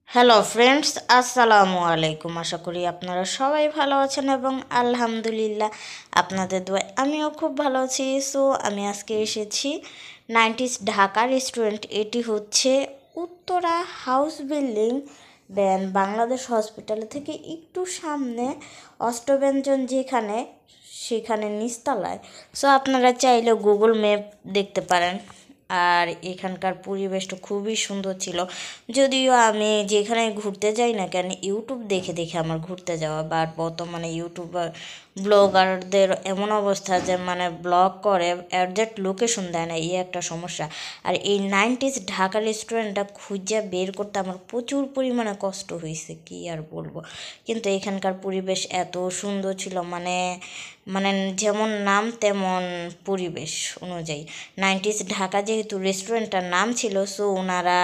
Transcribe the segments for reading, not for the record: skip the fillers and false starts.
Hello friends, আসসালামু আলাইকুম। আশা করি আপনারা সবাই ভালো আছেন এবং আলহামদুলিল্লাহ আপনাদের দোয়ায় আমিও খুব ভালো আছি। সো আমি আজকে এসেছি 90s ঢাকা রেস্টুরেন্ট। এটি হচ্ছে উত্তরা হাউস বিল্ডিং দেন বাংলাদেশ হসপিটাল থেকে একটু সামনে অষ্টব্যঞ্জন যেখানে সেখানে নিচতলায়। সো আপনারা চাইলে গুগল ম্যাপ দেখতে পারেন। আর এখানকার পরিবেশটা খুবই সুন্দর ছিল। যদিও আমি যেখানে ঘুরতে যাই না কেন ইউটিউব দেখে দেখে আমার ঘুরতে যাওয়া, বাট বর্তমানে ইউটিউবার ব্লগারদের এমন অবস্থা যে মানে ব্লগ করে অ্যাডজাক্ট লোকেশন দেয় না, এই একটা সমস্যা। আর এই 90s ঢাকা রেস্টুরেন্টটা খুঁজে বের করতে আমার প্রচুর পরিমাণে কষ্ট হয়েছে, কি আর বলবো। কিন্তু এখানকার পরিবেশ এত সুন্দর ছিল, মানে মানে যেমন নাম তেমন পরিবেশ অনুযায়ী। 90s ঢাকা যেহেতু রেস্টুরেন্টটার নাম ছিল, সো ওনারা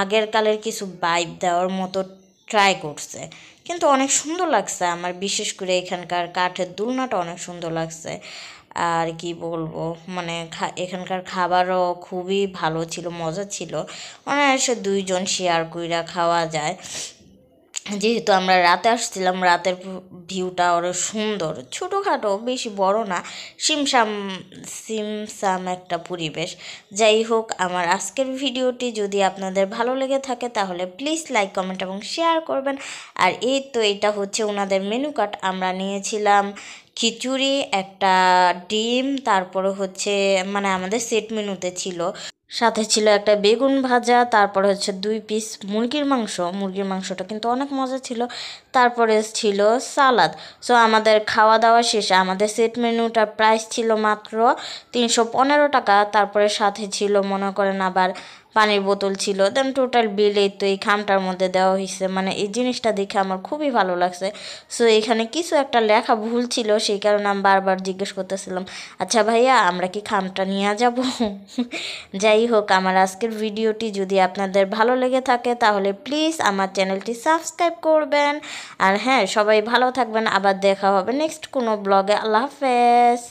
আগের কালের কিছু ভাইব দেওয়ার মতো ট্রাই করছে, কিন্তু অনেক সুন্দর লাগছে আমার। বিশেষ করে এখানকার কাঠের দোলনাটা অনেক সুন্দর লাগছে। আর কি বলবো, মানে এখানকার খাবারও খুবই ভালো ছিল, মজা ছিল। অনায়াসে দুইজন শেয়ার কইরা খাওয়া যায়। যেহেতু আমরা রাতে আসছিলাম, রাতের ভিউটা আরও সুন্দর, ছোটোখাটো, বেশি বড় না, সিমসাম সিমসাম একটা পরিবেশ। যাই হোক, আমার আজকের ভিডিওটি যদি আপনাদের ভালো লেগে থাকে তাহলে প্লিজ লাইক, কমেন্ট এবং শেয়ার করবেন। আর এই তো এটা হচ্ছে ওনাদের মেনু কার্ড। আমরা নিয়েছিলাম খিচুড়ি, একটা ডিম, তারপরে হচ্ছে মানে আমাদের সেট মেনুতে ছিল। সাথে ছিল একটা বেগুন ভাজা, তারপরে হচ্ছে 2 পিস মুরগির মাংসটা কিন্তু অনেক মজা ছিল। তারপরে ছিল সালাদ। সো আমাদের খাওয়া দাওয়া শেষে আমাদের সেট মেনুটার প্রাইস ছিল মাত্র 315 টাকা। তারপরে সাথে ছিল মনে করেন আবার পানির বোতল ছিল। দেন টোটাল বিল এই তো এই খামটার মধ্যে দেওয়া হয়েছে। মানে এই জিনিসটা দেখে আমার খুবই ভালো লাগছে। সো এখানে কিছু একটা লেখা ভুল ছিল, সেই কারণে আমি বারবার জিজ্ঞেস করতেছিলাম, আচ্ছা ভাইয়া আমরা কি খামটা নিয়ে যাব? যাই হোক, আমার আজকের ভিডিওটি যদি আপনাদের ভালো লেগে থাকে তাহলে প্লিজ আমার চ্যানেলটি সাবস্ক্রাইব করবেন। আর হ্যাঁ, সবাই ভালো থাকবেন। আবার দেখা হবে নেক্সট কোনো ব্লগে। আল্লাহ হাফেজ।